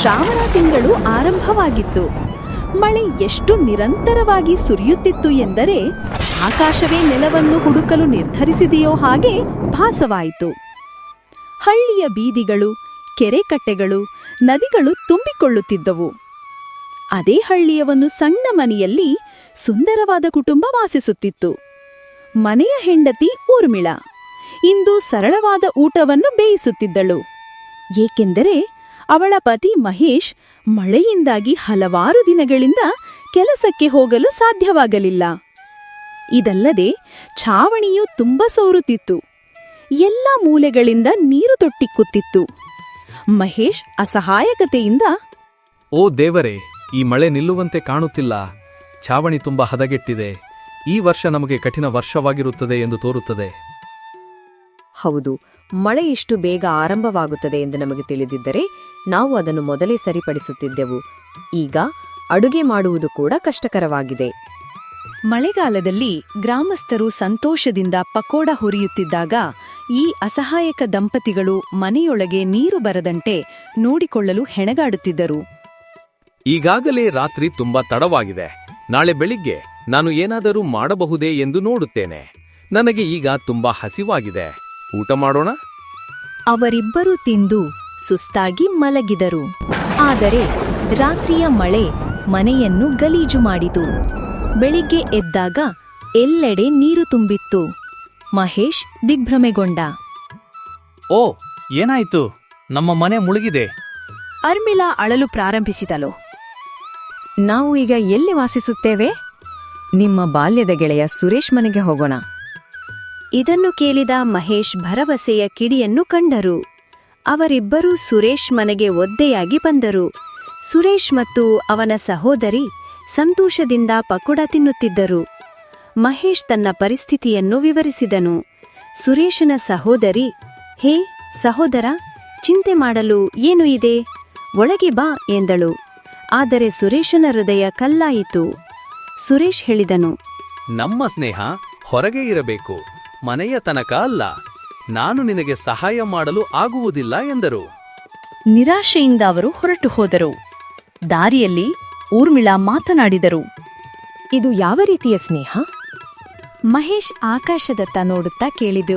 ಶ್ರಾವಣ ತಿಂಗಳು ಆರಂಭವಾಗಿತ್ತು. ಮಳೆ ಎಷ್ಟು ನಿರಂತರವಾಗಿ ಸುರಿಯುತ್ತಿತ್ತು ಎಂದರೆ ಆಕಾಶವೇ ನೆಲವನ್ನು ಹುಡುಕಲು ನಿರ್ಧರಿಸಿದೆಯೋ ಹಾಗೆ ಭಾಸವಾಯಿತು. ಹಳ್ಳಿಯ ಬೀದಿಗಳು, ಕೆರೆಕಟ್ಟೆಗಳು, ನದಿಗಳು ತುಂಬಿಕೊಳ್ಳುತ್ತಿದ್ದವು. ಅದೇ ಹಳ್ಳಿಯ ಒಂದು ಸಣ್ಣ ಮನೆಯಲ್ಲಿ ಸುಂದರವಾದ ಕುಟುಂಬ ವಾಸಿಸುತ್ತಿತ್ತು. ಮನೆಯ ಹೆಂಡತಿ ಊರ್ಮಿಳ ಇಂದು ಸರಳವಾದ ಊಟವನ್ನು ಬೇಯಿಸುತ್ತಿದ್ದಳು. ಏಕೆಂದರೆ ಅವಳ ಪತಿ ಮಹೇಶ್ ಮಳೆಯಿಂದಾಗಿ ಹಲವಾರು ದಿನಗಳಿಂದ ಕೆಲಸಕ್ಕೆ ಹೋಗಲು ಸಾಧ್ಯವಾಗಲಿಲ್ಲ. ಇದಲ್ಲದೆ ಛಾವಣಿಯು ತುಂಬ ಸೋರುತ್ತಿತ್ತು. ಎಲ್ಲ ಮೂಲೆಗಳಿಂದ ನೀರು ತೊಟ್ಟಿಕ್ಕುತ್ತಿತ್ತು. ಮಹೇಶ್ ಅಸಹಾಯಕತೆಯಿಂದ, ಓ ದೇವರೇ, ಈ ಮಳೆ ನಿಲ್ಲುವಂತೆ ಕಾಣುತ್ತಿಲ್ಲ. ಛಾವಣಿ ತುಂಬ ಹದಗೆಟ್ಟಿದೆ. ಈ ವರ್ಷ ನಮಗೆ ಕಠಿಣ ವರ್ಷವಾಗಿರುತ್ತದೆ ಎಂದು ತೋರುತ್ತದೆ. ಹೌದು, ಮಳೆ ಇಷ್ಟು ಬೇಗ ಆರಂಭವಾಗುತ್ತದೆ ಎಂದು ನಮಗೆ ತಿಳಿದಿದ್ದರೆ ನಾವು ಅದನ್ನು ಮೊದಲೇ ಸರಿಪಡಿಸುತ್ತಿದ್ದೆವು. ಈಗ ಅಡುಗೆ ಮಾಡುವುದು ಕೂಡ ಕಷ್ಟಕರವಾಗಿದೆ. ಮಳೆಗಾಲದಲ್ಲಿ ಗ್ರಾಮಸ್ಥರು ಸಂತೋಷದಿಂದ ಪಕೋಡ ಹುರಿಯುತ್ತಿದ್ದಾಗ ಈ ಅಸಹಾಯಕ ದಂಪತಿಗಳು ಮನೆಯೊಳಗೆ ನೀರು ಬರದಂತೆ ನೋಡಿಕೊಳ್ಳಲು ಹೆಣಗಾಡುತ್ತಿದ್ದರು. ಈಗಾಗಲೇ ರಾತ್ರಿ ತುಂಬಾ ತಡವಾಗಿದೆ. ನಾಳೆ ಬೆಳಿಗ್ಗೆ ನಾನು ಏನಾದರೂ ಮಾಡಬಹುದೇ ಎಂದು ನೋಡುತ್ತೇನೆ. ನನಗೆ ಈಗ ತುಂಬಾ ಹಸಿವಾಗಿದೆ. ಊಟ ಮಾಡೋಣ. ಅವರಿಬ್ಬರೂ ತಿಂದು ಸುಸ್ತಾಗಿ ಮಲಗಿದರು. ಆದರೆ ರಾತ್ರಿಯ ಮಳೆ ಮನೆಯನ್ನು ಗಲೀಜು ಮಾಡಿತು. ಬೆಳಿಗ್ಗೆ ಎದ್ದಾಗ ಎಲ್ಲೆಡೆ ನೀರು ತುಂಬಿತ್ತು. ಮಹೇಶ್ ದಿಗ್ಭ್ರಮೆಗೊಂಡ. ಓ, ಏನಾಯ್ತು? ನಮ್ಮ ಮನೆ ಮುಳುಗಿದೆ. ಅರ್ಮಿಳಾ ಅಳಲು ಪ್ರಾರಂಭಿಸಿದಳು. ನಾವು ಈಗ ಎಲ್ಲಿ ವಾಸಿಸುತ್ತೇವೆ? ನಿಮ್ಮ ಬಾಲ್ಯದ ಗೆಳೆಯ ಸುರೇಶ್ ಮನೆಗೆ ಹೋಗೋಣ. ಇದನ್ನು ಕೇಳಿದ ಮಹೇಶ್ ಭರವಸೆಯ ಕಿಡಿಯನ್ನು ಕಂಡರು. ಅವರಿಬ್ಬರೂ ಸುರೇಶ್ ಮನೆಗೆ ಒದ್ದೆಯಾಗಿ ಬಂದರು. ಸುರೇಶ್ ಮತ್ತು ಅವನ ಸಹೋದರಿ ಸಂತೋಷದಿಂದ ಪಕೋಡ ತಿನ್ನುತ್ತಿದ್ದರು. ಮಹೇಶ್ ತನ್ನ ಪರಿಸ್ಥಿತಿಯನ್ನು ವಿವರಿಸಿದನು. ಸುರೇಶನ ಸಹೋದರಿ, ಹೇ ಸಹೋದರ, ಚಿಂತೆ ಮಾಡಲು ಏನು ಇದೆ, ಒಳಗೆ ಬಾ ಎಂದಳು. ಆದರೆ ಸುರೇಶನ ಹೃದಯ ಕಲ್ಲಾಯಿತು. ಸುರೇಶ್ ಹೇಳಿದನು, ನಮ್ಮ ಸ್ನೇಹ ಹೊರಗೆ ಇರಬೇಕು, ಮನೆಯ ತನಕ ಅಲ್ಲ. ನಾನು ನಿನಗೆ ಸಹಾಯ ಮಾಡಲು ಆಗುವುದಿಲ್ಲ ಎಂದರು. ನಿರಾಶೆಯಿಂದ ಅವರು ಹೊರಟು ಹೋದರು. ದಾರಿಯಲ್ಲಿ ಊರ್ಮಿಳಾ ಮಾತನಾಡಿದರು. ಇದು ಯಾವ ರೀತಿಯ ಸ್ನೇಹ? ಮಹೇಶ್ ಆಕಾಶದತ್ತ ನೋಡುತ್ತಾ ಕೇಳಿದು.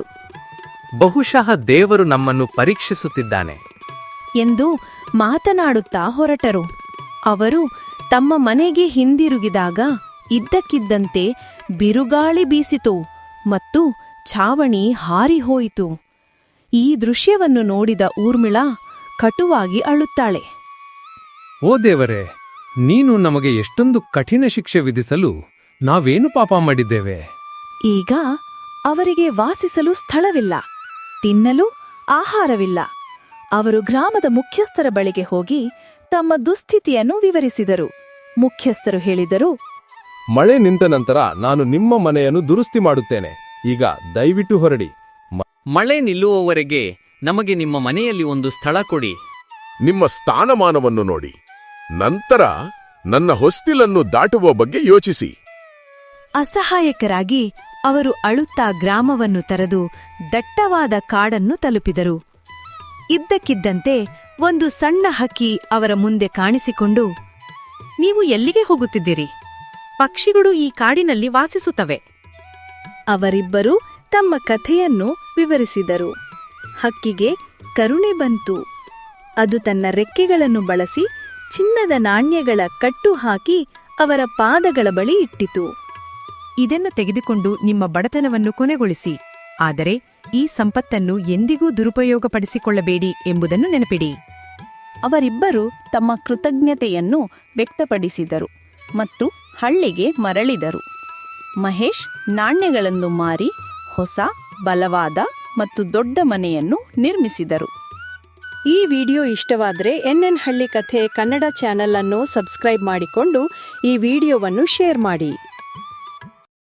ಬಹುಶಃ ದೇವರು ನಮ್ಮನ್ನು ಪರೀಕ್ಷಿಸುತ್ತಿದ್ದಾನೆ ಎಂದು ಮಾತನಾಡುತ್ತಾ ಹೊರಟರು. ಅವರು ತಮ್ಮ ಮನೆಗೆ ಹಿಂದಿರುಗಿದಾಗ ಇದ್ದಕ್ಕಿದ್ದಂತೆ ಬಿರುಗಾಳಿ ಬೀಸಿತು ಮತ್ತು ಛಾವಣಿ ಹಾರಿಹೋಯಿತು. ಈ ದೃಶ್ಯವನ್ನು ನೋಡಿದ ಊರ್ಮಿಳಾ ಕಟುವಾಗಿ ಅಳುತ್ತಾಳೆ. ಓ ದೇವರೇ, ನೀನು ನಮಗೆ ಎಷ್ಟೊಂದು ಕಠಿಣ ಶಿಕ್ಷೆ ವಿಧಿಸಲು ನಾವೇನು ಪಾಪ ಮಾಡಿದ್ದೇವೆ? ಈಗ ಅವರಿಗೆ ವಾಸಿಸಲು ಸ್ಥಳವಿಲ್ಲ, ತಿನ್ನಲು ಆಹಾರವಿಲ್ಲ. ಅವರು ಗ್ರಾಮದ ಮುಖ್ಯಸ್ಥರ ಬಳಿಗೆ ಹೋಗಿ ತಮ್ಮ ದುಸ್ಥಿತಿಯನ್ನು ವಿವರಿಸಿದರು. ಮುಖ್ಯಸ್ಥರು ಹೇಳಿದರು, ಮಳೆ ನಿಂತ ನಂತರ ನಾನು ನಿಮ್ಮ ಮನೆಯನ್ನು ದುರುಸ್ತಿ ಮಾಡುತ್ತೇನೆ. ಈಗ ದಯವಿಟ್ಟು ಹೊರಡಿ. ಮಳೆ ನಿಲ್ಲುವವರೆಗೆ ನಮಗೆ ನಿಮ್ಮ ಮನೆಯಲ್ಲಿ ಒಂದು ಸ್ಥಳ ಕೊಡಿ. ನಿಮ್ಮ ಸ್ಥಾನಮಾನವನ್ನು ನೋಡಿ, ನಂತರ ನನ್ನ ಹೊಸ್ತಿಲನ್ನು ದಾಟುವ ಬಗ್ಗೆ ಯೋಚಿಸಿ. ಅಸಹಾಯಕರಾಗಿ ಅವರು ಅಳುತ್ತಾ ಗ್ರಾಮವನ್ನು ತೊರೆದು ದಟ್ಟವಾದ ಕಾಡನ್ನು ತಲುಪಿದರು. ಇದ್ದಕ್ಕಿದ್ದಂತೆ ಒಂದು ಸಣ್ಣ ಹಕ್ಕಿ ಅವರ ಮುಂದೆ ಕಾಣಿಸಿಕೊಂಡು, ನೀವು ಎಲ್ಲಿಗೆ ಹೋಗುತ್ತಿದ್ದೀರಿ? ಪಕ್ಷಿಗಳು ಈ ಕಾಡಿನಲ್ಲಿ ವಾಸಿಸುತ್ತವೆ. ಅವರಿಬ್ಬರೂ ತಮ್ಮ ಕಥೆಯನ್ನು ವಿವರಿಸಿದರು. ಹಕ್ಕಿಗೆ ಕರುಣೆ ಬಂತು. ಅದು ತನ್ನ ರೆಕ್ಕೆಗಳನ್ನು ಬಳಸಿ ಚಿನ್ನದ ನಾಣ್ಯಗಳ ಕಟ್ಟು ಹಾಕಿ ಅವರ ಪಾದಗಳ ಬಳಿ ಇಟ್ಟಿತು. ಇದನ್ನು ತೆಗೆದುಕೊಂಡು ನಿಮ್ಮ ಬಡತನವನ್ನು ಕೊನೆಗೊಳಿಸಿ, ಆದರೆ ಈ ಸಂಪತ್ತನ್ನು ಎಂದಿಗೂ ದುರುಪಯೋಗಪಡಿಸಿಕೊಳ್ಳಬೇಡಿ ಎಂಬುದನ್ನು ನೆನಪಿಡಿ. ಅವರಿಬ್ಬರು ತಮ್ಮ ಕೃತಜ್ಞತೆಯನ್ನು ವ್ಯಕ್ತಪಡಿಸಿದರು ಮತ್ತು ಹಳ್ಳಿಗೆ ಮರಳಿದರು. ಮಹೇಶ್ ನಾಣ್ಯಗಳನ್ನು ಮಾರಿ ಹೊಸ, ಬಲವಾದ ಮತ್ತು ದೊಡ್ಡ ಮನೆಯನ್ನು ನಿರ್ಮಿಸಿದರು. ಈ ವಿಡಿಯೋ ಇಷ್ಟವಾದರೆ ಎನ್ಎನ್ ಹಳ್ಳಿ ಕಥೆ ಕನ್ನಡ ಚಾನೆಲ್ ಅನ್ನು ಸಬ್ಸ್ಕ್ರೈಬ್ ಮಾಡಿಕೊಂಡು ಈ ವಿಡಿಯೋವನ್ನು ಶೇರ್ ಮಾಡಿ.